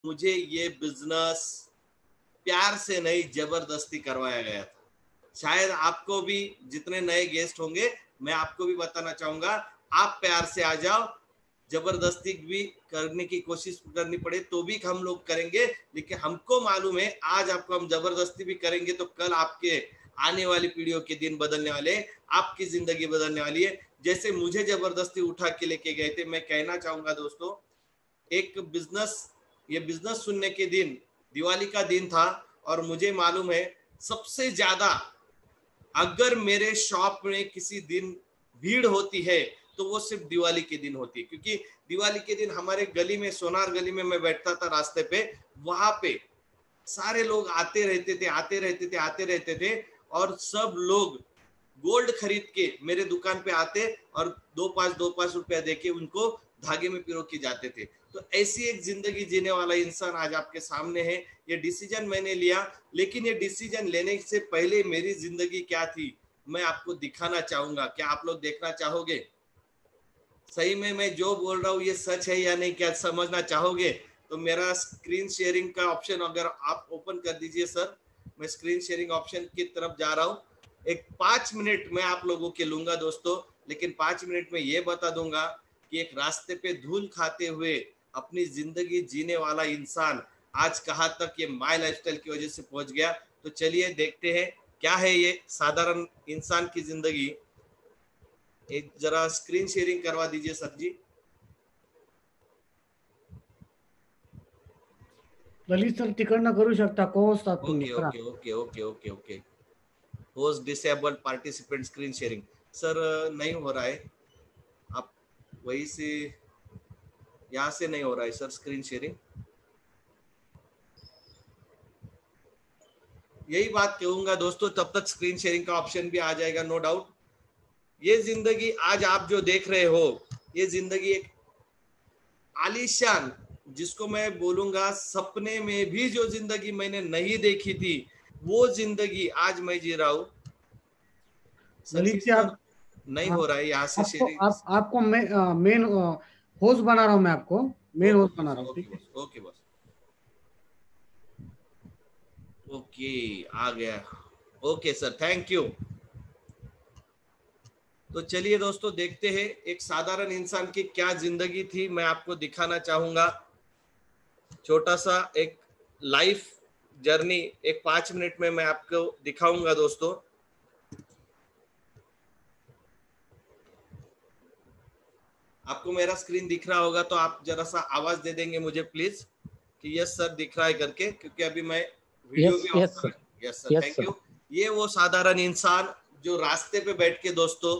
मुझे ये बिजनेस प्यार से नहीं जबरदस्ती करवाया गया था। शायद आपको भी, जितने नए गेस्ट होंगे, मैं आपको भी बताना चाहूंगा, आप प्यार से आ जाओ, जबरदस्ती भी करने की कोशिश करनी पड़े तो भी हम लोग करेंगे, लेकिन हमको मालूम है आज आपको हम जबरदस्ती भी करेंगे तो कल आपके आने वाली पीढ़ियों के दिन बदलने वाले, आपकी जिंदगी बदलने वाली है। जैसे मुझे जबरदस्ती उठा के लेके गए थे। मैं कहना चाहूंगा दोस्तों, एक बिजनेस, ये बिजनेस सुनने के दिन दिवाली का दिन था, और मुझे मालूम है सबसे ज्यादा अगर मेरे शॉप में किसी दिन भीड़ होती है तो वो सिर्फ दिवाली के दिन होती है, क्योंकि दिवाली के दिन हमारे गली में, सोनार गली में मैं बैठता था रास्ते पे, वहां पे सारे लोग आते रहते थे, आते रहते थे, आते रहते थे, और सब लोग गोल्ड खरीद के मेरे दुकान पे आते और 2-5 रुपया देके उनको धागे में पिरो के जाते थे। तो ऐसी एक जिंदगी जीने वाला इंसान आज आपके सामने है। ये डिसीजन मैंने लिया, लेकिन ये डिसीजन लेने से पहले मेरी जिंदगी क्या थी मैं आपको दिखाना चाहूंगा। क्या आप लोग देखना चाहोगे सही में मैं जो बोल रहा हूँ ये सच है या नहीं? क्या समझना चाहोगे? तो मेरा स्क्रीन शेयरिंग का ऑप्शन अगर आप ओपन कर दीजिए सर, मैं स्क्रीन शेयरिंग ऑप्शन की तरफ जा रहा हूँ। एक 5 मिनट मैं आप लोगों के लूंगा दोस्तों, लेकिन 5 मिनट में ये बता दूंगा कि एक रास्ते पे धूल खाते हुए अपनी जिंदगी जीने वाला इंसान आज कहाँ तक ये माई लाइफस्टाइल की वजह से पहुंच गया। तो चलिए देखते हैं क्या है ये साधारण इंसान की जिंदगी। एक जरा स्क्रीन शेयरिंग करवा दीजिए सर जी। ललित सर तिकडनं करू शकता, कोहोस्ट आहात तुम्ही, ओके करा. Okay okay okay okay okay host disabled participant screen sharing. Sir नहीं हो रहा है, आप वही से, यहाँ से नहीं हो रहा है सर स्क्रीन शेयरिंग। यही बात कहूंगा दोस्तों, तब तक स्क्रीन शेयरिंग का ऑप्शन भी आ जाएगा नो डाउट। ये जिंदगी आज आप जो देख रहे हो, ये जिंदगी एक आलीशान, जिसको मैं बोलूंगा सपने में भी जो जिंदगी मैंने नहीं देखी थी, वो जिंदगी आज मैं जी रहा हूं। ललित सतीश जी सर आप, नहीं हाँ, हो रहा है यहाँ से आपको शेयरिंग। आपको मेन होस्ट बना रहा हूँ, मैं आपको मेन ओके होस्ट बना रहा हूँ, ओके ठीक है. बस, ओके बस, ओके आ गया। Okay sir, thank you. तो चलिए दोस्तों देखते हैं एक साधारण इंसान की क्या जिंदगी थी, मैं आपको दिखाना चाहूंगा। छोटा सा एक लाइफ जर्नी एक 5 मिनट में मैं आपको दिखाऊंगा दोस्तों। आपको मेरा स्क्रीन दिख रहा होगा तो आप जरा सा आवाज दे देंगे मुझे प्लीज कि यस सर दिख रहा है करके, क्योंकि अभी मैं वीडियो यस भी ऑफ यस कर सर, रहा हूँ। Yes sir, yes thank sir. You. ये वो साधारण इंसान जो रास्ते पे बैठ के दोस्तों,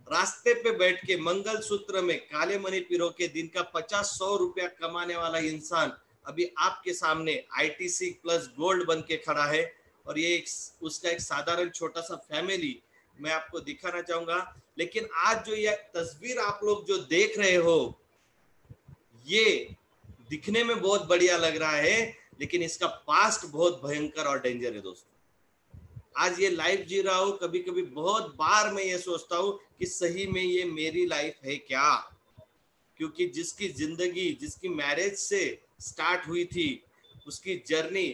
रास्ते पे बैठ के मंगल सूत्र में काले मणि पिरो के दिन का 50-100 रुपया कमाने वाला इंसान अभी आपके सामने आईटीसी प्लस गोल्ड बन के खड़ा है। और ये उसका एक साधारण छोटा सा फैमिली मैं आपको दिखाना चाहूंगा। लेकिन आज जो ये तस्वीर आप लोग जो देख रहे हो, ये दिखने में बहुत बढ़िया लग रहा है, लेकिन इसका पास्ट बहुत भयंकर और डेंजर है दोस्तों। आज ये लाइफ जी रहा हूं, कभी कभी बहुत बार मैं ये सोचता हूं कि सही में ये मेरी लाइफ है क्या? क्योंकि जिसकी जिंदगी, जिसकी मैरिज से स्टार्ट हुई थी, उसकी जर्नी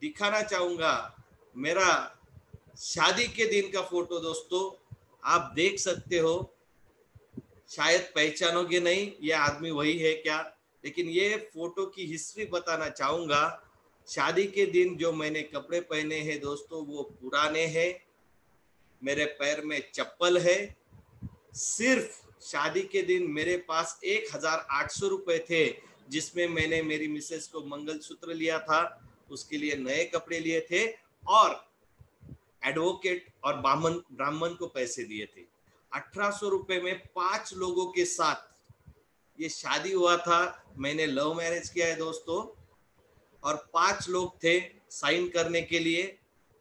दिखाना चाहूंगा। मेरा शादी के दिन का फोटो दोस्तों आप देख सकते हो, शायद पहचानोगे नहीं ये आदमी वही है क्या, लेकिन ये फोटो की हिस्ट्री बताना चाहूंगा। शादी के दिन जो मैंने कपड़े पहने हैं दोस्तों वो पुराने हैं, मेरे पैर में चप्पल है। सिर्फ शादी के दिन मेरे पास 1,800 रुपए थे, जिसमें मैंने मेरी मिसेस को मंगलसूत्र लिया था, उसके लिए नए कपड़े लिए थे, और एडवोकेट और ब्राह्मण ब्राह्मण को पैसे दिए थे। 1,800 रुपए में 5 लोगों के साथ ये शादी हुआ था। मैंने लव मैरिज किया है दोस्तों, और 5 लोग थे साइन करने के लिए।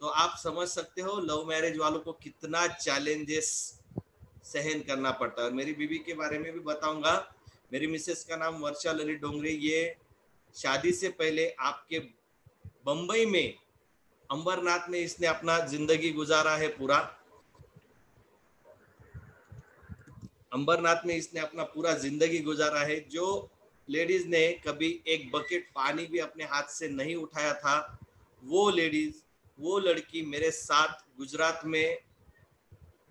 तो आप समझ सकते हो लव मैरिज वालों को कितना चैलेंजेस सहन करना पड़ता है। मेरी बीवी के बारे में भी बताऊंगा। मेरी मिसेस का नाम वर्षा ललित डोंगरे। ये शादी से पहले आपके बंबई में अंबरनाथ में इसने अपना जिंदगी गुजारा है पूरा। अंबरनाथ में इसने अपना पूरा जिंदगी गुजारा है। जो लेडीज ने कभी एक बकेट पानी भी अपने हाथ से नहीं उठाया था, वो लेडीज, वो लड़की मेरे साथ गुजरात में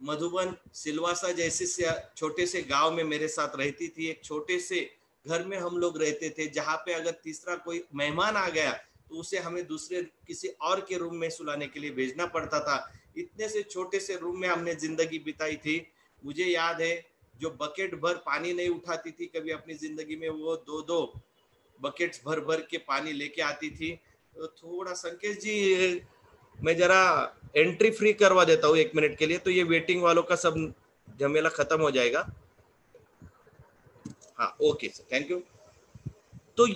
मधुबन सिलवासा जैसे से छोटे से गांव में मेरे साथ रहती थी। एक छोटे से घर में हम लोग रहते थे, जहां पे अगर तीसरा कोई मेहमान आ गया तो उसे हमें दूसरे किसी और के रूम में सुलाने के लिए भेजना पड़ता था। इतने से छोटे से रूम में हमने जिंदगी बिताई थी। मुझे याद है, जो बकेट भर पानी नहीं उठाती थी कभी अपनी जिंदगी में, वो दो दो बकेट्स भर भर के पानी लेके आती थी। तो थोड़ा संकेत जी, मैं जरा एंट्री फ्री करवा देता हूँ 1 मिनट के लिए, तो ये वेटिंग वालों का सब झमेला खत्म हो जाएगा। हाँ, ओके सर, थैंक यू। तो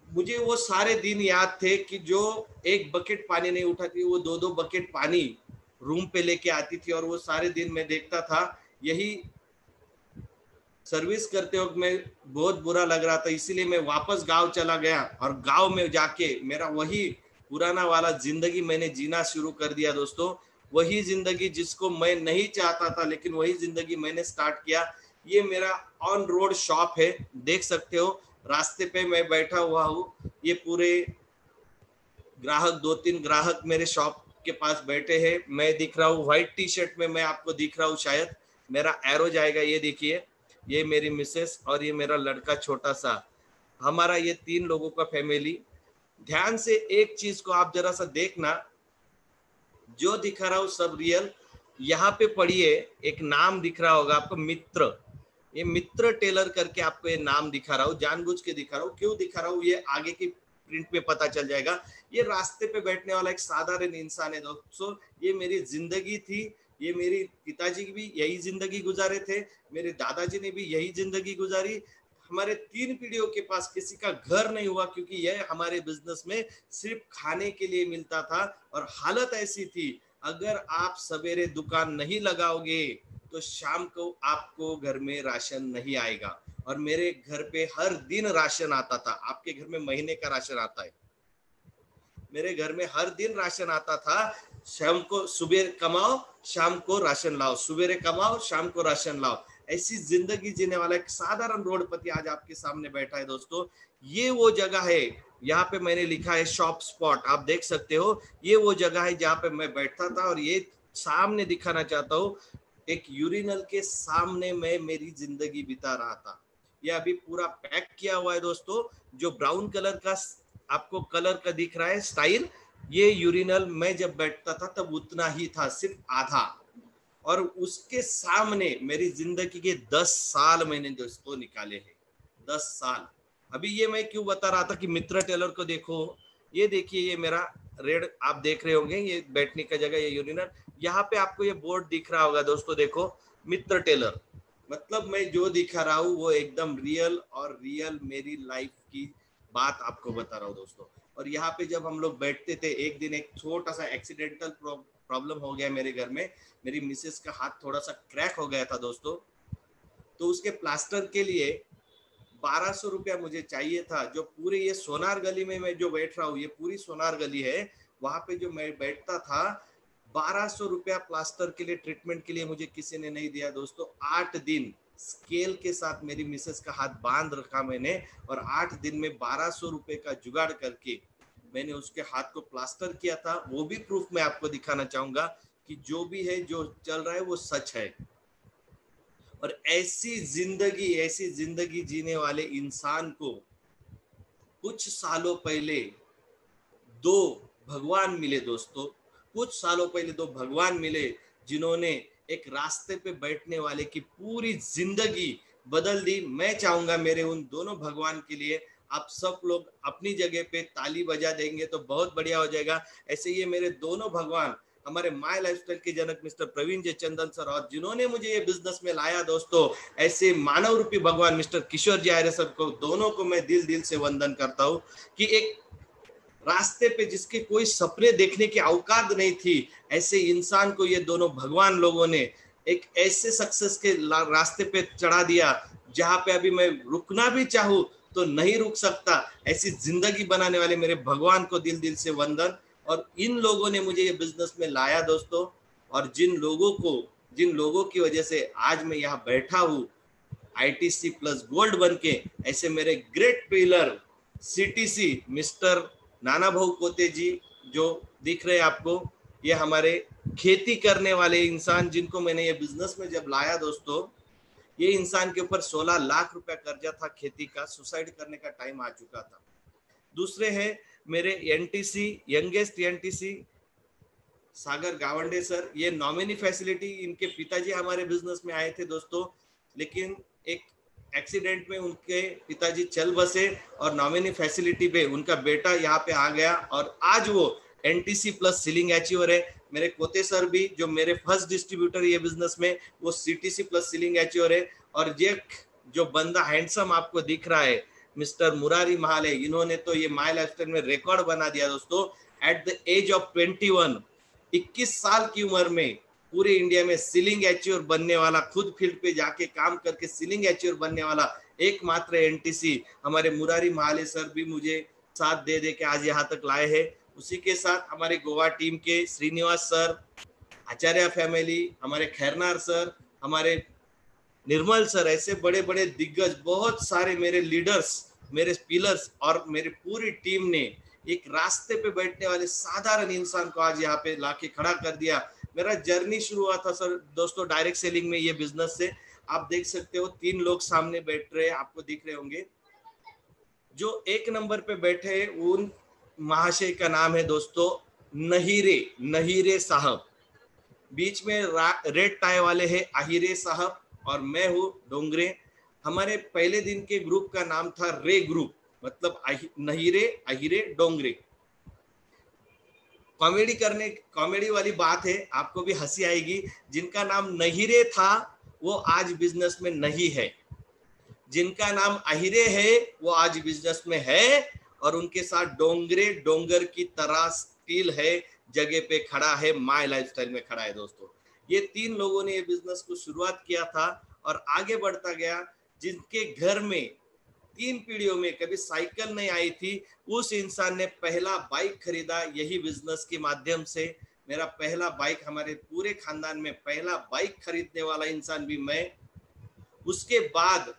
मुझे वो सारे दिन याद थे कि जो एक बकेट पानी नहीं उठाती, वो दो दो बकेट पानी रूम पे लेके आती थी। और वो सारे दिन मैं देखता था। यही सर्विस करते वक्त मैं बहुत बुरा लग रहा था, इसीलिए मैं वापस गांव चला गया और गांव में जाके मेरा वही पुराना वाला जिंदगी मैंने जीना शुरू कर दिया दोस्तों। वही जिंदगी जिसको मैं नहीं चाहता था, लेकिन वही जिंदगी मैंने स्टार्ट किया। ये मेरा ऑन रोड शॉप है, देख सकते हो, रास्ते पे मैं बैठा हुआ हूँ। ये पूरे ग्राहक, 2-3 ग्राहक मेरे शॉप के पास बैठे हैं। मैं दिख रहा हूँ व्हाइट टी शर्ट में, मैं आपको दिख रहा हूँ, शायद मेरा एरो जाएगा। ये देखिए, ये मेरी मिसेस और ये मेरा लड़का छोटा सा, हमारा ये 3 लोगों का फैमिली। ध्यान से एक चीज को आप जरा सा देखना, जो दिखा रहा हूँ सब रियल। यहाँ पे पढ़िए, एक नाम दिख रहा होगा आपको, मित्र। ये मित्र टेलर करके आपको ये नाम दिखा रहा हूँ, जानबूझ के दिखा रहा हूँ। क्यों दिखा रहा हूँ ये आगे की प्रिंट में पता चल जाएगा। ये रास्ते पे बैठने वाला एक साधारण इंसान है दोस्तों। ये मेरी जिंदगी थी। ये मेरी पिताजी भी यही जिंदगी गुजारे थे, मेरे दादाजी ने भी यही जिंदगी गुजारी। हमारे 3 पीढ़ियों के पास किसी का घर नहीं हुआ, क्योंकि यह हमारे बिजनेस में सिर्फ खाने के लिए मिलता था। और हालत ऐसी थी, अगर आप सवेरे दुकान नहीं लगाओगे तो शाम को आपको घर में राशन नहीं आएगा। और मेरे घर पे हर दिन राशन आता था। आपके घर में महीने का राशन आता है, मेरे घर में हर दिन राशन आता था। शाम को सुबह कमाओ, शाम को राशन लाओ, सुबह कमाओ, शाम को राशन लाओ। ऐसी जिंदगी जीने वाला एक साधारण रोडपति आज आपके सामने बैठा है दोस्तों। ये वो जगह है, यहाँ पे मैंने लिखा है शॉप स्पॉट, आप देख सकते हो। ये वो जगह है जहाँ पे मैं बैठता था। और ये सामने दिखाना चाहता हूँ, एक यूरिनल के सामने मैं मेरी जिंदगी बिता रहा था। ये अभी पूरा पैक किया हुआ है दोस्तों। जो ब्राउन कलर का आपको कलर का दिख रहा है स्टाइल, ये यूरिनल मैं जब बैठता था तब उतना ही था, सिर्फ आधा। और उसके सामने मेरी जिंदगी के 10 साल मैंने दोस्तों निकाले हैं, 10 साल। अभी ये मैं क्यों बता रहा था कि मित्र टेलर को देखो, ये देखिए, ये मेरा रेड आप देख रहे होंगे, ये बैठने का जगह, ये यूरिनल। यहाँ पे आपको ये बोर्ड दिख रहा होगा दोस्तों, देखो, मित्र टेलर। मतलब मैं जो दिखा रहा हूँ वो एकदम रियल और रियल मेरी लाइफ की बात आपको बता रहा हूँ दोस्तों। और यहाँ पे जब हम लोग बैठते थे, एक दिन एक छोटा सा एक्सीडेंटल प्रॉब्लम हो गया मेरे घर में। मेरी मिसेस का हाथ थोड़ा सा क्रैक हो गया था दोस्तों। तो उसके प्लास्टर के लिए 1200 रुपया मुझे चाहिए था। जो पूरे ये सोनार गली में मैं जो बैठ रहा हूँ, ये पूरी सोनार गली है, वहां पे जो मैं बैठता था, 1200 रुपया प्लास्टर के लिए, ट्रीटमेंट के लिए मुझे किसी ने नहीं दिया दोस्तों। 8 दिन स्केल के साथ मेरी मिसेस का हाथ बांध रखा मैंने, और 8 दिन में 1200 रुपए का जुगाड़ करके मैंने उसके हाथ को प्लास्टर किया था। वो भी प्रूफ मैं आपको दिखाना चाहूंगा कि जो भी है, जो चल रहा है वो सच है। और ऐसी जिंदगी जीने वाले इंसान को कुछ सालों पहले 2 भगवान मिले दोस्तों। कुछ सालों पहले 2 भगवान मिले, जिन्होंने एक रास्ते पे बैठने वाले की पूरी जिंदगी बदल दी। मैं चाहूंगा मेरे उन दोनों भगवान के लिए आप सब लोग अपनी जगह पे ताली बजा देंगे तो बहुत बढ़िया हो जाएगा। ऐसे ये मेरे दोनों भगवान, हमारे माय लाइफस्टाइल के जनक मिस्टर प्रवीण जी चंदन सर, और जिन्होंने मुझे ये बिजनेस में लाया दोस्तों, ऐसे मानव रूपी भगवान मिस्टर किशोर जी आर्य सर को, दोनों को मैं दिल से वंदन करता हूँ कि एक रास्ते पे जिसके कोई सपने देखने की औकात नहीं थी, ऐसे इंसान को ये दोनों भगवान लोगों ने एक ऐसे सक्सेस के रास्ते पे चढ़ा दिया, जहां पे अभी मैं रुकना भी चाहूँ तो नहीं रुक सकता। ऐसी जिंदगी बनाने वाले मेरे भगवान को दिल से वंदन। और इन लोगों ने मुझे ये बिजनेस में लाया दोस्तों, और जिन लोगों की वजह से आज मैं यहाँ बैठा हूँ, ITC प्लस गोल्ड बन के ऐसे मेरे ग्रेट पिलर CTC मिस्टर नाना भाऊ कोते जी जो दिख रहे हैं आपको, ये हमारे खेती करने वाले इंसान जिनको मैंने ये बिजनेस में जब लाया दोस्तों, ये इंसान के ऊपर 16 लाख रुपया कर्जा था खेती का, सुसाइड करने का टाइम आ चुका था। दूसरे है मेरे NTC यंगेस्ट NTC सागर गावंडे सर, ये नॉमिनी फैसिलिटी, इनके पिताजी हमारे बिजनेस में आए थे दोस्तों, लेकिन एक एक्सीडेंट में उनके पिताजी चल बसे और नॉमिनी फैसिलिटी पे उनका बेटा यहाँ पे आ गया और आज वो NTC प्लस सीलिंग अचीवर है। मेरे कोते सर भी जो मेरे फर्स्ट डिस्ट्रीब्यूटर ये बिजनेस में, वो CTC प्लस सीलिंग अचीवर है। और ये जो बंदा हैंडसम आपको दिख रहा है मिस्टर मुरारी महाले, इन्होंने तो ये माय लाइफस्टाइल में रिकॉर्ड बना दिया दोस्तों। एट द एज ऑफ 21 साल की उम्र में पूरे इंडिया में सीलिंग अचीवर बनने वाला, खुद फील्ड पे जाके काम करके सीलिंग अचीवर बनने वाला एकमात्र NTC हमारे मुरारी महाले सर भी मुझे साथ दे दे के आज यहाँ तक लाए हैं। उसी के साथ हमारे गोवा टीम के श्रीनिवास सर, आचार्य फैमिली, हमारे खैरनार सर, हमारे निर्मल सर, ऐसे बड़े बड़े दिग्गज, बहुत सारे मेरे लीडर्स, मेरे पिलर्स और मेरी पूरी टीम ने एक रास्ते पे बैठने वाले साधारण इंसान को आज यहाँ पे लाके खड़ा कर दिया। मेरा जर्नी शुरू हुआ था सर दोस्तों डायरेक्ट सेलिंग में ये बिजनेस से। आप देख सकते हो 3 लोग सामने बैठ रहे हैं, आपको दिख रहे होंगे। जो 1 नंबर पे बैठे हैं उन महाशय का नाम है दोस्तों नहीरे साहब। बीच में रेड टाई वाले हैं आहिरे साहब और मैं हूँ डोंगरे। हमारे पहले दिन के ग्रुप का नाम था रे ग्रुप, मतलब नहीरे आहिरे डोंगरे। कॉमेडी वाली बात है, आपको भी हंसी आएगी। जिनका नाम नहीरे था वो आज बिजनेस में नहीं है, जिनका नाम आहिरे है वो आज बिजनेस में है, और उनके साथ डोंगरे डोंगर की तरह स्टील है, जगह पे खड़ा है, माय लाइफस्टाइल में खड़ा है दोस्तों। ये 3 लोगों ने ये बिजनेस को शुरुआत किया था और आगे बढ़ता गया। जिनके घर में 3 पीढ़ियों में कभी साइकिल नहीं आई थी, उस इंसान ने पहला बाइक खरीदा यही बिजनेस के माध्यम से। मेरा पहला बाइक, हमारे पूरे खानदान में पहला बाइक खरीदने वाला इंसान भी मैं। उसके बाद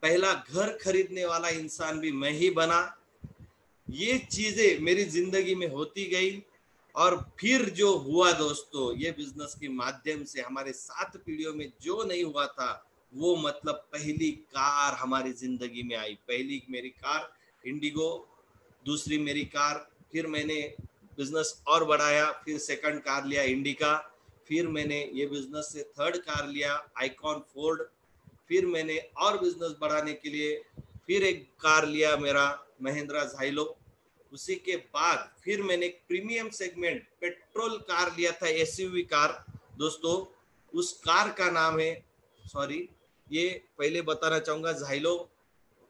पहला घर खरीदने वाला इंसान भी मैं ही बना। ये चीजें मेरी जिंदगी में होती गई और फिर जो हुआ दोस्तों, ये बिजनेस के माध्यम से हमारे 7 पीढ़ियों में जो नहीं हुआ था वो, मतलब पहली कार हमारी जिंदगी में आई। पहली मेरी कार इंडिगो, दूसरी मेरी कार, फिर मैंने बिजनेस और बढ़ाया, फिर सेकंड कार लिया इंडिका, फिर मैंने ये बिजनेस से 3rd कार लिया आइकॉन फोर्ड, फिर मैंने और बिजनेस बढ़ाने के लिए फिर एक कार लिया मेरा महिंद्रा झाइलो। उसी के बाद फिर मैंने एक प्रीमियम सेगमेंट पेट्रोल कार लिया था, SUV कार दोस्तों। उस कार का नाम है, सॉरी ये पहले बताना चाहूंगा, झाइलो।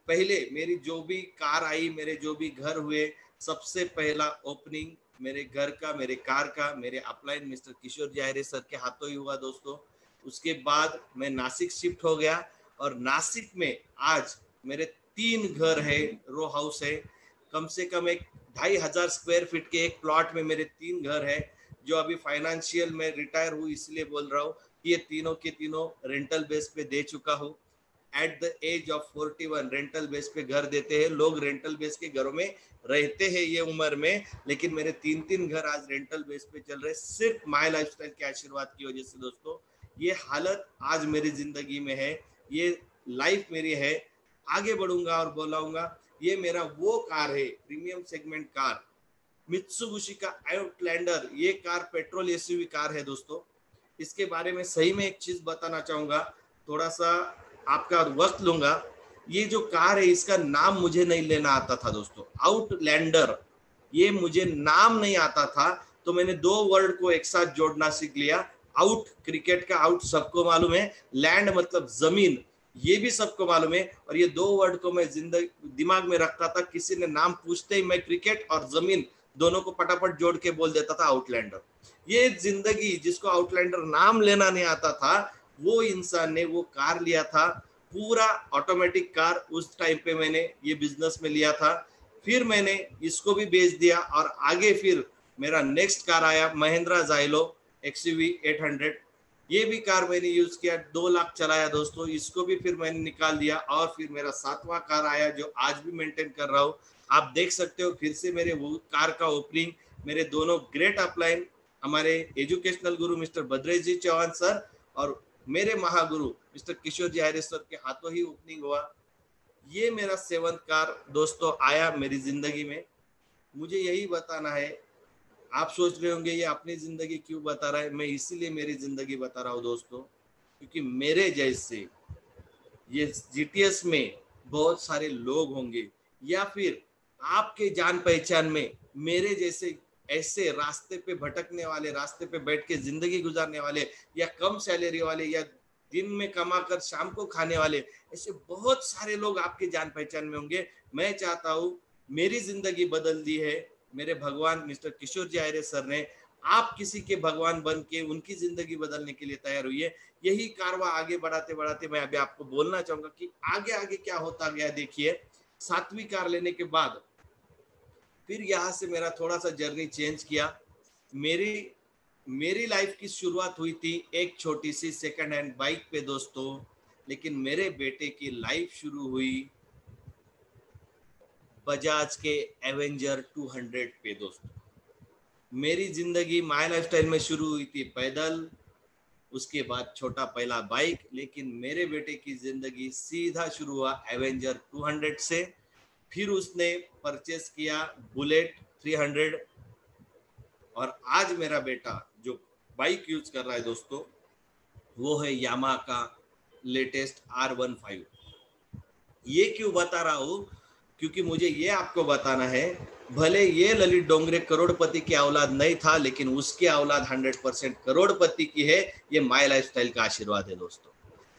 पहले मेरी जो भी कार आई, मेरे जो भी घर हुए, सबसे पहला ओपनिंग मेरे घर का, मेरे कार का, मेरे अपलाइन मिस्टर किशोर जायरे सर के हाथों ही हुआ दोस्तों। उसके बाद मैं नासिक शिफ्ट हो गया और नासिक में आज मेरे 3 घर है, रो हाउस है, कम से कम एक 2500 स्क्वायर फीट के एक प्लॉट में मेरे 3 घर है, जो अभी फाइनेंशियल में रिटायर हूँ इसलिए बोल रहा हूँ कि ये तीनों के तीनों रेंटल बेस पे दे चुका हूँ। At the age of 41 rental base पे घर देते हैं लोग, रेंटल बेस के घरों में रहते हैं ये उम्र में, लेकिन मेरे 3 घर आज रेंटल बेस पे चल रहे, सिर्फ माय लाइफस्टाइल के आशीर्वाद की वजह से दोस्तों। ये हालत आज मेरी जिंदगी में है, ये लाइफ मेरी है। आगे बढ़ूंगा और बोलाऊंगा। ये मेरा वो कार है, प्रीमियम सेगमेंट कार, मित्सुबिशी का आउटलैंडर। ये कार पेट्रोल SUV कार है दोस्तों। इसके बारे में सही में एक चीज बताना चाहूंगा, थोड़ा सा आपका वक्त लूंगा। ये जो कार है इसका नाम मुझे नहीं लेना आता था दोस्तों, आउटलैंडर। ये मुझे नाम नहीं आता था, तो मैंने 2 वर्ड को एक साथ जोड़ना सीख लिया। आउट, क्रिकेट का आउट सबको मालूम है, लैंड मतलब जमीन, ये भी सबको मालूम है। और ये 2 वर्ड को मैं जिंदगी दिमाग में रखता था, किसी ने नाम पूछते ही मैं क्रिकेट और जमीन दोनों को फटाफट जोड़ के बोल देता था आउटलैंडर। ये जिंदगी, जिसको आउटलैंडर नाम लेना नहीं आता था, वो इंसान ने वो कार लिया था, पूरा ऑटोमेटिक कार। उस टाइम पे मैंने ये बिजनेस में लिया था, फिर मैंने इसको भी बेच दिया और आगे फिर मेरा नेक्स्ट कार आया महिंद्रा झाइलो XUV 800। ये भी कार मैंने यूज किया, 2 लाख चलाया दोस्तों, इसको भी फिर मैंने निकाल दिया। और फिर मेरा 7वां कार आया जो आज भी मेंटेन कर रहा हूँ। आप देख सकते हो फिर से मेरे वो कार का ओपनिंग, मेरे दोनों ग्रेट अपलाइन, हमारे एजुकेशनल गुरु मिस्टर भद्रेश जी चौहान सर और मेरे महागुरु मिस्टर किशोर जी आर्य सर के हाथों ही ओपनिंग हुआ। ये मेरा 7th कार दोस्तों आया मेरी जिंदगी में। मुझे यही बताना है, आप सोच रहे होंगे ये अपनी जिंदगी क्यों बता रहा है, मैं इसीलिए मेरी जिंदगी बता रहा हूँ दोस्तों, क्योंकि मेरे जैसे ये जीटीएस में बहुत सारे लोग होंगे, या फिर आपके जान पहचान में मेरे जैसे ऐसे रास्ते पे भटकने वाले, रास्ते पे बैठ के जिंदगी गुजारने वाले, या कम सैलरी वाले, या दिन में कमा कर शाम को खाने वाले, ऐसे बहुत सारे लोग आपके जान पहचान में होंगे। मैं चाहता हूँ, मेरी जिंदगी बदल दी है मेरे भगवान मिस्टर किशोर जी आर्य सर ने, आप किसी के भगवान बन के उनकी जिंदगी बदलने के लिए तैयार हुई। यही कारवा आगे बढ़ाते बढ़ाते मैं अभी आपको बोलना चाहूंगा कि आगे आगे क्या होता गया। देखिए 7वीं कार लेने के बाद फिर यहाँ से मेरा थोड़ा सा जर्नी चेंज किया। मेरी लाइफ की शुरुआत हुई थी एक छोटी सी सेकंड हैंड बाइक पे दोस्तों, लेकिन मेरे बेटे की लाइफ शुरू हुई बजाज के एवेंजर 200 पे दोस्तों। मेरी जिंदगी माय लाइफस्टाइल में शुरू हुई थी पैदल, उसके बाद छोटा पहला बाइक, लेकिन मेरे बेटे की जिंदगी सीधा शुरू हुआ एवेंजर 200 से। फिर उसने परचेस किया बुलेट 300, और आज मेरा बेटा जो बाइक यूज कर रहा है दोस्तों वो है यामाहा का लेटेस्ट R15। ये क्यों बता रहा हूं, क्योंकि मुझे ये आपको बताना है, भले ये ललित डोंगरे करोड़पति की औलाद नहीं था, लेकिन उसकी औलाद 100% करोड़पति की है। ये माय लाइफस्टाइल का आशीर्वाद है दोस्तों।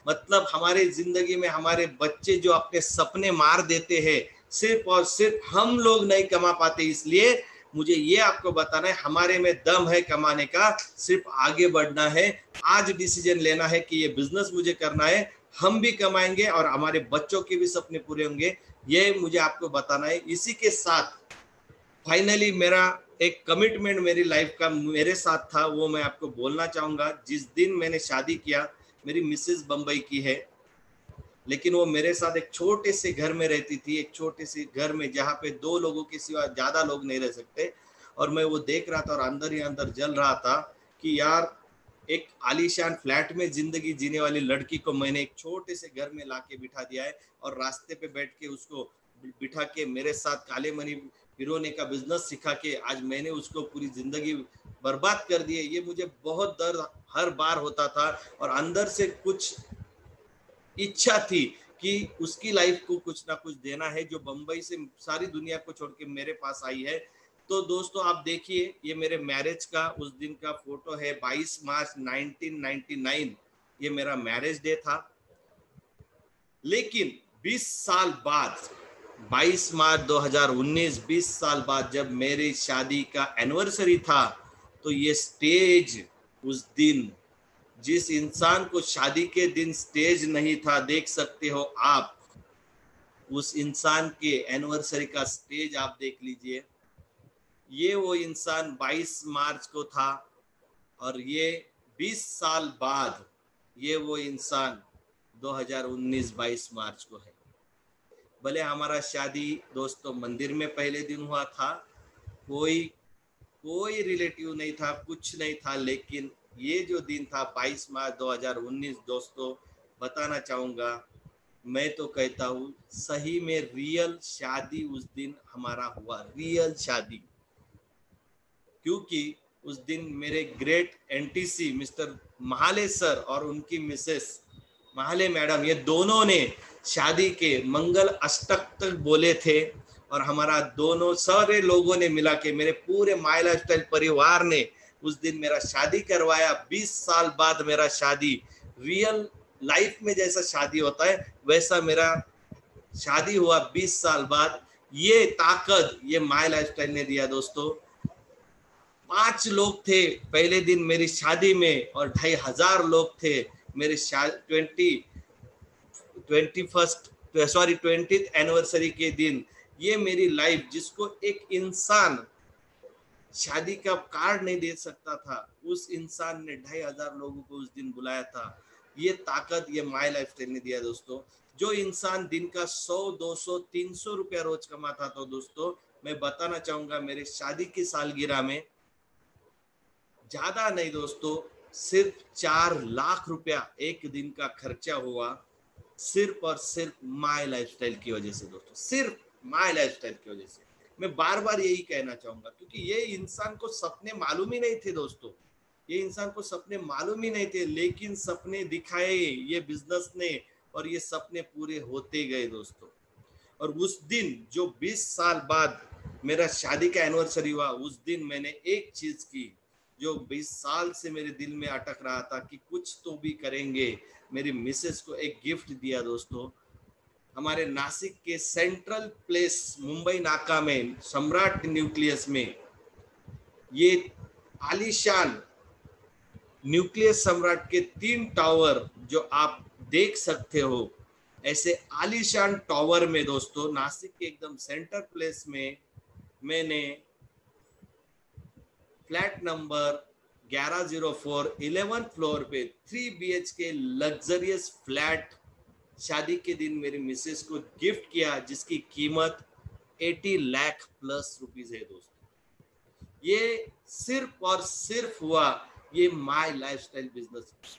मतलब हमारे जिंदगी में हमारे बच्चे जो अपने सपने मार देते हैं, सिर्फ और सिर्फ हम लोग नहीं कमा पाते, इसलिए मुझे ये आपको बताना है, हमारे में दम है कमाने का, सिर्फ आगे बढ़ना है। आज डिसीजन लेना है कि ये बिजनेस मुझे करना है, हम भी कमाएंगे और हमारे बच्चों के भी सपने पूरे होंगे, ये मुझे आपको बताना है। इसी के साथ फाइनली मेरा एक कमिटमेंट मेरी लाइफ का मेरे साथ था, वो मैं आपको बोलना चाहूंगा। जिस दिन मैंने शादी किया, मेरी मिसेस बंबई की है, लेकिन वो मेरे साथ एक छोटे से घर में रहती थी, एक छोटे से घर में जहाँ पे 2 लोगों के सिवा ज्यादा लोग नहीं रह सकते। और मैं वो देख रहा था और अंदर ही अंदर जल रहा था कि यार एक आलीशान फ्लैट में जिंदगी जीने वाली लड़की को मैंने एक छोटे से घर में लाके बिठा दिया है, और रास्ते पे बैठ के उसको बिठा के मेरे साथ काले मनी पिरोने का बिजनेस सिखा के आज मैंने उसको पूरी जिंदगी बर्बाद कर दी है। ये मुझे बहुत दर्द हर बार होता था, और अंदर से कुछ इच्छा थी कि उसकी लाइफ को कुछ ना कुछ देना है, जो बंबई से सारी दुनिया को छोड़ के मेरे पास आई है। तो दोस्तों आप देखिए, ये मेरे मैरिज का उस दिन का फोटो है, 22 मार्च 1999, ये मेरा मैरिज डे था। लेकिन 20 साल बाद 22 मार्च 2019, 20 साल बाद जब मेरी शादी का एनिवर्सरी था, तो ये स्टेज उस दिन, जिस इंसान को शादी के दिन स्टेज नहीं था, देख सकते हो आप उस इंसान के एनिवर्सरी का स्टेज आप देख लीजिए। ये वो इंसान 22 मार्च को था, और ये 20 साल बाद ये वो इंसान 2019 22 मार्च को है। भले हमारा शादी दोस्तों मंदिर में पहले दिन हुआ था, कोई रिलेटिव नहीं था, कुछ नहीं था, लेकिन ये जो दिन था 22 मार्च 2019 दोस्तों, बताना चाहूंगा, मैं तो कहता हूँ सही में रियल शादी उस दिन हमारा हुआ, रियल शादी। क्योंकि उस दिन मेरे great NTC mister Mahale sir और उनकी मिसेस महाले मैडम, ये दोनों ने शादी के मंगल अष्टक तक बोले थे, और हमारा दोनों सारे लोगों ने मिला के, मेरे पूरे माय लाइफस्टाइल परिवार ने उस दिन मेरा शादी करवाया। 20 साल बाद मेरा शादी, रियल लाइफ में जैसा शादी होता है वैसा मेरा शादी हुआ 20 साल बाद। ये ताकत ये माय लाइफस्टाइल ने दिया दोस्तों। 5 लोग थे पहले दिन मेरी शादी में, और 2500 लोग थे मेरे 20th एनिवर्सरी के दिन। ये मेरी लाइफ, जिसको एक इंसान शादी का कार्ड नहीं दे सकता था, उस इंसान ने 2,500 लोगों को उस दिन बुलाया था। ये ताकत ये माई लाइफस्टाइल ने दिया दोस्तों। जो इंसान दिन का 100, 200, 300 रुपया रोज कमाता था दोस्तों, मैं बताना चाहूंगा मेरे शादी की सालगिरह में ज्यादा नहीं दोस्तों, सिर्फ 4 लाख रुपया एक दिन का खर्चा हुआ, सिर्फ और सिर्फ माई लाइफस्टाइल की वजह से दोस्तों, सिर्फ माई लाइफस्टाइल की वजह से। मैं बार बार यही कहना चाहूंगा, क्योंकि ये इंसान को सपने मालूम ही नहीं थे दोस्तों, ये इंसान को सपने मालूम ही नहीं थे, लेकिन सपने दिखाए ये बिजनेस ने, और ये सपने पूरे होते गए दोस्तों। और उस दिन जो 20 साल बाद मेरा शादी का एनिवर्सरी हुआ, उस दिन मैंने एक चीज की जो 20 साल से मेरे दिल में अटक रहा था कि कुछ तो भी करेंगे। मेरी मिसेस को एक गिफ्ट दिया दोस्तों, हमारे नासिक के सेंट्रल प्लेस मुंबई नाका में सम्राट न्यूक्लियस में, ये आलीशान न्यूक्लियस सम्राट के 3 टावर जो आप देख सकते हो, ऐसे आलीशान टावर में दोस्तों नासिक के एकदम सेंटर प्लेस में मैंने फ्लैट नंबर 1104 11th फ्लोर पे 3 BHK लग्जरियस फ्लैट शादी के दिन मेरी मिसेस को गिफ्ट किया, जिसकी कीमत 80 लाख प्लस रुपीज है दोस्तों। ये सिर्फ और सिर्फ हुआ ये माई लाइफस्टाइल बिजनेस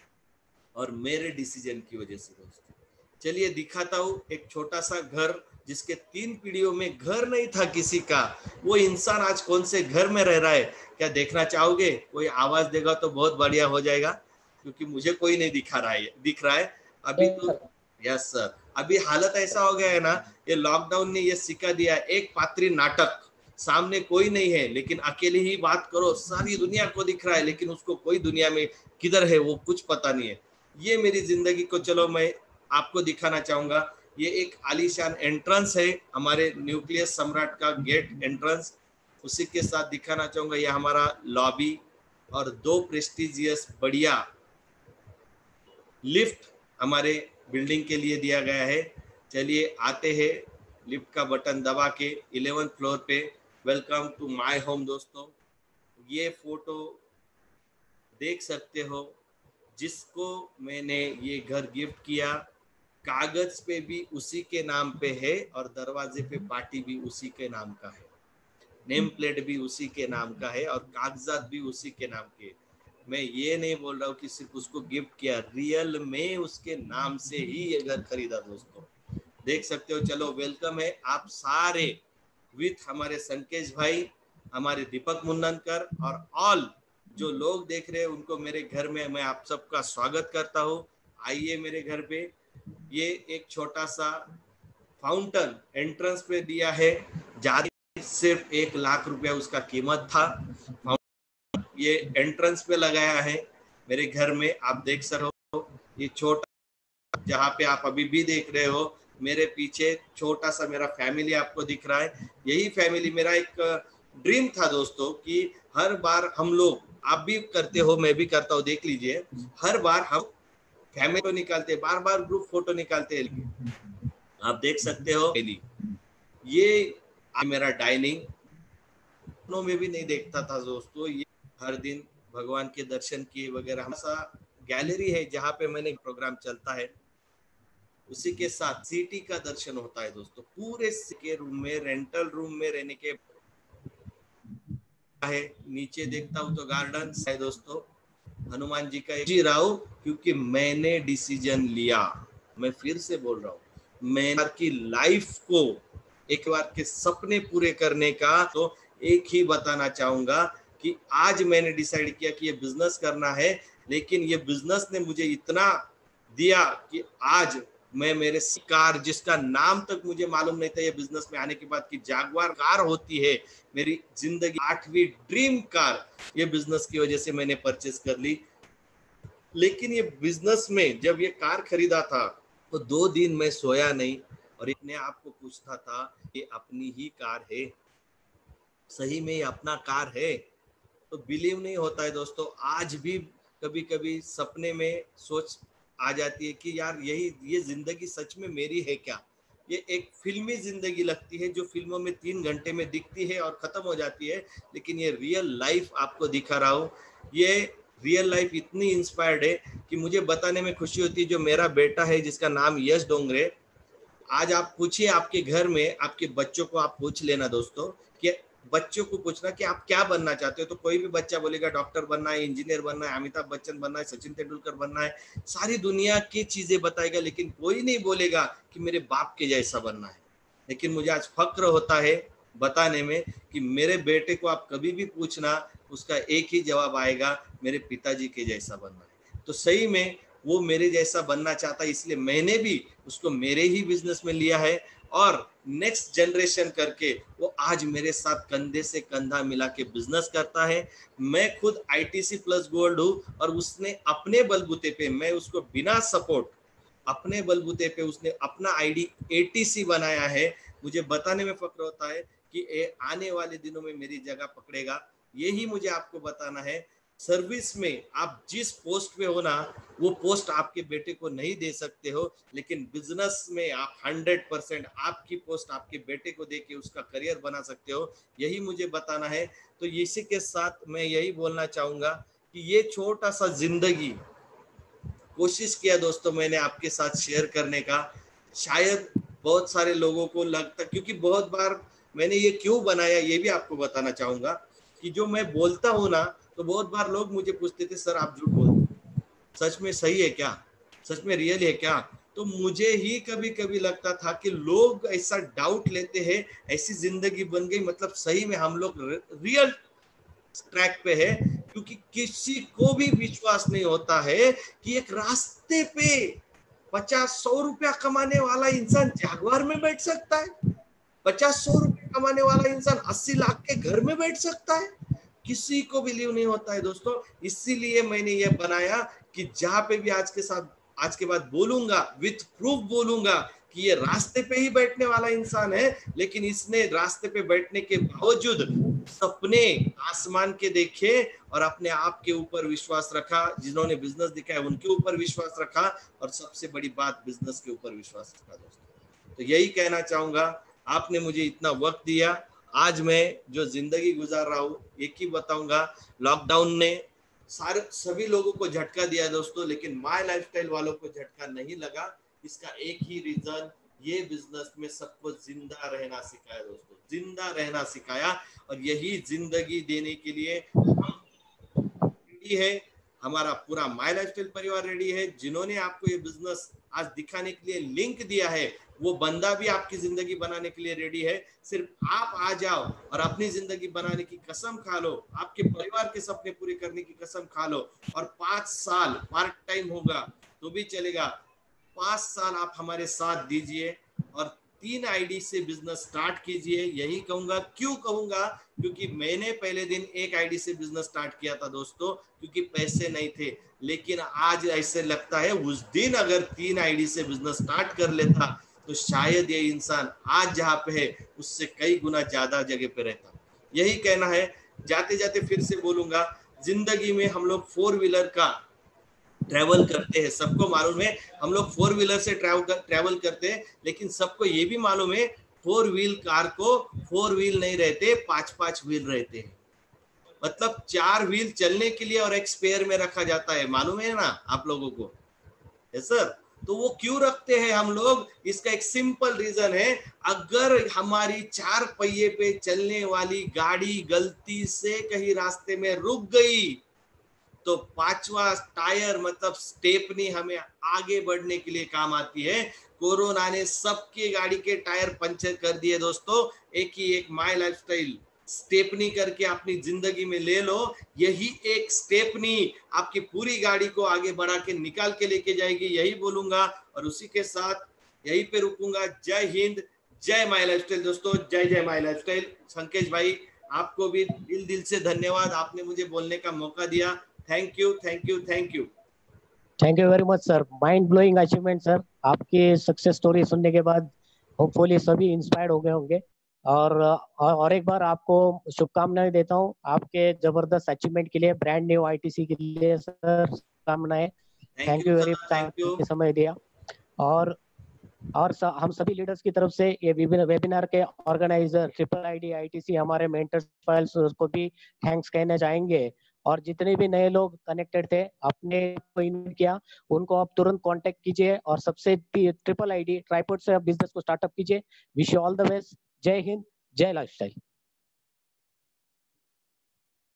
और मेरे डिसीजन की वजह से दोस्तों। चलिए दिखाता हूँ एक छोटा सा घर, जिसके 3 पीढ़ियों में घर नहीं था किसी का, वो इंसान आज कौन से घर में रह रहा है, क्या देखना चाहोगे? कोई आवाज देगा तो बहुत बढ़िया हो जाएगा, क्योंकि मुझे कोई नहीं दिख रहा है अभी तो। यस सर, अभी हालत ऐसा हो गया है ना, ये लॉकडाउन ने ये सिखा दिया, एक पात्री नाटक, सामने कोई नहीं है लेकिन अकेले ही बात करो, सारी दुनिया को दिख रहा है लेकिन उसको कोई दुनिया में किधर है वो कुछ पता नहीं है। ये मेरी जिंदगी को चलो मैं आपको दिखाना चाहूंगा। ये एक आलीशान एंट्रेंस है, हमारे न्यूक्लियस सम्राट का गेट एंट्रेंस, उसी के साथ दिखाना चाहूंगा ये हमारा लॉबी, और 2 प्रेस्टिजियस बढ़िया लिफ्ट हमारे बिल्डिंग के लिए दिया गया है। चलिए आते हैं लिफ्ट का बटन दबा के 11th फ्लोर पे। वेलकम टू माय होम दोस्तों। ये फोटो देख सकते हो, जिसको मैंने ये घर गिफ्ट किया, कागज पे भी उसी के नाम पे है और दरवाजे पे पार्टी भी उसी के नाम का है, नेम प्लेट भी उसी के नाम का है और कागजात भी उसी के नाम के। मैं ये नहीं बोल रहा हूँ कि सिर्फ उसको गिफ्ट किया, रियल में उसके नाम से ही ये घर खरीदा दोस्तों। देख सकते हो। चलो वेलकम है आप सारे विथ हमारे संकेश भाई, हमारे दीपक मुन्ननकर और ऑल जो लोग देख रहे हैं उनको मेरे घर में मैं आप सबका स्वागत करता हूँ। आइए मेरे घर पे। ये एक छोटा सा फाउंटन एंट्रेंस पे दिया है, जारी सिर्फ 1 लाख रुपया उसका कीमत था। ये एंट्रेंस पे लगाया है मेरे घर में, आप देख सकते हो। ये छोटा जहाँ पे आप अभी भी देख रहे हो, मेरे पीछे छोटा सा मेरा फैमिली आपको दिख रहा है। यही फैमिली मेरा एक ड्रीम था दोस्तों कि हर बार हम लोग, आप भी करते हो मैं भी करता हूँ, देख लीजिए, हर बार हम फैमिली फोटो निकालते, बार बार ग्रुप फोटो निकालते हैं। आप देख सकते हो ये मेरा डाइनिंग में भी नहीं देखता था दोस्तों। ये हर दिन भगवान के दर्शन किए वगैरह, हमारा गैलरी है जहाँ पे मैंने प्रोग्राम चलता है, उसी के साथ सिटी का दर्शन होता है दोस्तों। पूरे के रूम में, रेंटल रूम में रहने के है। नीचे देखता हूँ तो गार्डन है दोस्तों, हनुमान जी का जी रहा हूँ, क्योंकि मैंने डिसीजन लिया। मैं फिर से बोल रहा हूँ, मैंने की लाइफ को एक बार के सपने पूरे करने का, तो एक ही बताना चाहूंगा कि आज मैंने डिसाइड किया कि ये बिजनेस करना है, लेकिन ये बिजनेस ने मुझे इतना दिया कि आज मैं मेरे कार, जिसका नाम तक मुझे मालूम नहीं था ये बिजनेस में आने के बाद कि जागवार कार होती है, मेरी जिंदगी 8वीं ड्रीम कार ये बिजनेस की वजह से मैंने परचेस कर ली। लेकिन ये बिजनेस में जब ये कार खरीदा था तो 2 दिन मैं सोया नहीं और अपने आप को पूछता था ये अपनी ही कार है, सही में ये अपना कार है? तो बिलीव नहीं होता है दोस्तों। आज भी कभी कभी सपने में सोच आ जाती है कि यार ये जिंदगी सच में मेरी है क्या, ये एक फिल्मी जिंदगी लगती है जो फिल्मों में 3 घंटे में दिखती है और खत्म हो जाती है, लेकिन ये रियल लाइफ आपको दिखा रहा हूँ। ये रियल लाइफ इतनी इंस्पायर्ड है कि मुझे बताने में खुशी होती है। जो मेरा बेटा है जिसका नाम यश डोंगरे, आज आप पूछिए आपके घर में आपके बच्चों को, आप पूछ लेना दोस्तों कि बच्चों को पूछना कि आप क्या बनना चाहते हो, तो कोई भी बच्चा बोलेगा डॉक्टर बनना है, इंजीनियर बनना है, अमिताभ बच्चन बनना है, सचिन तेंदुलकर बनना है, सारी दुनिया की चीजें बताएगा, लेकिन कोई नहीं बोलेगा कि मेरे बाप के जैसा बनना है। लेकिन मुझे आज फक्र होता है बताने में कि मेरे बेटे को आप कभी भी पूछना, उसका एक ही जवाब आएगा, मेरे पिताजी के जैसा बनना है। तो सही में वो मेरे जैसा बनना चाहता है, इसलिए मैंने भी उसको मेरे ही बिजनेस में लिया है और नेक्स्ट जनरेशन करके वो आज मेरे साथ कंधे से कंधा मिला के बिजनेस करता है। मैं खुद आईटीसी प्लस गोल्ड हूँ और उसने अपने बलबूते पे, मैं उसको बिना सपोर्ट, अपने बलबूते पे उसने अपना आईडी एटीसी बनाया है। मुझे बताने में फक्र होता है कि आने वाले दिनों में मेरी जगह पकड़ेगा। यही मुझे आपको बताना है। सर्विस में आप जिस पोस्ट पे हो ना, वो पोस्ट आपके बेटे को नहीं दे सकते हो, लेकिन बिजनेस में आप 100% आपकी पोस्ट आपके बेटे को देके उसका करियर बना सकते हो। यही मुझे बताना है। तो इसी के साथ मैं यही बोलना चाहूंगा कि ये छोटा सा जिंदगी कोशिश किया दोस्तों मैंने आपके साथ शेयर करने का। शायद बहुत सारे लोगों को लगता, क्योंकि बहुत बार मैंने ये क्यों बनाया ये भी आपको बताना चाहूंगा कि जो मैं बोलता हूँ ना, तो बहुत बार लोग मुझे पूछते थे सर आप झूठ बोलते, सच में सही है क्या, सच में रियल है क्या। तो मुझे ही कभी कभी लगता था कि लोग ऐसा डाउट लेते हैं, ऐसी जिंदगी बन गई, मतलब सही में हम लोग रियल ट्रैक पे है। क्योंकि किसी को भी विश्वास नहीं होता है कि एक रास्ते पे 50-100 रुपया कमाने वाला इंसान जगुआर में बैठ सकता है, 50-100 रुपये कमाने वाला इंसान 80 लाख के घर में बैठ सकता है। किसी को बिलीव नहीं होता है दोस्तों। इसीलिए मैंने ये बनाया कि जहां पे भी आज के बाद बोलूंगा, विथ प्रूफ बोलूंगा कि ये रास्ते पे ही बैठने वाला इंसान है, लेकिन इसने रास्ते पे बैठने के बावजूद सपने आसमान के देखे और अपने आप के ऊपर विश्वास रखा। जिन्होंने बिजनेस दिखाया उनके ऊपर विश्वास रखा, और सबसे बड़ी बात बिजनेस के ऊपर विश्वास रखा दोस्तों। तो यही कहना चाहूंगा, आपने मुझे इतना वक्त दिया। आज मैं जो जिंदगी गुजार रहा हूँ एक ही बताऊंगा, लॉकडाउन ने सभी लोगों को झटका दिया दोस्तों, लेकिन माय लाइफस्टाइल वालों को झटका नहीं लगा। इसका एक ही रीजन, ये बिजनेस में सबको जिंदा रहना सिखाया दोस्तों, जिंदा रहना सिखाया। और यही जिंदगी देने के लिए हम रेडी है, हमारा पूरा माय लाइफस्टाइल परिवार रेडी है। जिन्होंने आपको ये बिजनेस आज दिखाने के लिए लिंक दिया है, वो बंदा भी आपकी जिंदगी बनाने के लिए रेडी है। सिर्फ आप आ जाओ और अपनी जिंदगी बनाने की कसम खा लो, आपके परिवार के सपने पूरे करने की कसम खा लो। और 5 साल पार्ट टाइम होगा तो भी चलेगा, 5 साल आप हमारे साथ दीजिए और 3 आईडी से बिजनेस स्टार्ट कीजिए। यही कहूंगा, क्यों कहूंगा, क्योंकि मैंने पहले दिन एक आईडी से बिजनेस स्टार्ट किया था दोस्तों, क्योंकि पैसे नहीं थे। लेकिन आज ऐसे लगता है उस दिन अगर 3 आईडी से बिजनेस स्टार्ट कर लेता तो शायद ये इंसान आज जहां पे है उससे कई गुना ज्यादा जगह पे रहता। यही कहना है। जाते जाते फिर से बोलूंगा, जिंदगी में हम लोग 4 व्हीलर का ट्रैवल करते हैं, सबको मालूम है हम लोग 4 व्हीलर से ट्रैवल करते हैं, लेकिन सबको ये भी मालूम है 4 व्हील कार को 4 व्हील नहीं रहते, 5-5 व्हील रहते हैं। मतलब 4 व्हील चलने के लिए और एक स्पेयर में रखा जाता है, मालूम है ना आप लोगों को, है सर। तो वो क्यों रखते हैं हम लोग, इसका एक सिंपल रीजन है, अगर हमारी 4 पहिए पे चलने वाली गाड़ी गलती से कहीं रास्ते में रुक गई तो 5वां टायर मतलब स्टेपनी हमें आगे बढ़ने के लिए काम आती है। कोरोना ने सबकी गाड़ी के टायर पंचर कर दिए दोस्तों। एक ही एक माय लाइफस्टाइल स्टेपनी करके अपनी जिंदगी में ले लो। यही एक स्टेपनी आपकी पूरी गाड़ी को आगे बढ़ा के निकाल के लेके जाएगी, यही बोलूंगा। और उसी के साथ यही पे रुकूंगा। जय हिंद, जय माय लाइफस्टाइल दोस्तों, जय जय माय लाइफस्टाइल। संकेश भाई आपको भी दिल दिल से धन्यवाद, आपने मुझे बोलने का मौका दिया। Thank you, thank you, thank you. Thank you very much sir, mind blowing achievement sir. आपकी सक्सेस स्टोरी सुनने के बाद होपफुली सभी इंस्पायर्ड हो गए होंगे। और एक बार आपको शुभकामनाएं देता हूं आपके जबरदस्त अचीवमेंट के लिए, ब्रांड न्यू आईटीसी के लिए सर, शुभकामनाएं। Thank you very much, thank you. आपने समय दिया। और और हम सभी लीडर्स की तरफ से ये वेबिनार के ऑर्गेनाइजर ट्रिपल आईडी आईटीसी हमारे मेंटर्स फाइल्स को भी थैंक्स कहना चाहेंगे। और जितने भी नए लोग कनेक्टेड थे अपने को इन्वाइट किया, उनको आप तुरंत कांटेक्ट कीजिए और सबसे ट्रिपल आईडी ट्राइपॉड से आप बिजनेस को स्टार्टअप कीजिए। Wish you all the best. जय हिंद, जय लाइफस्टाइल।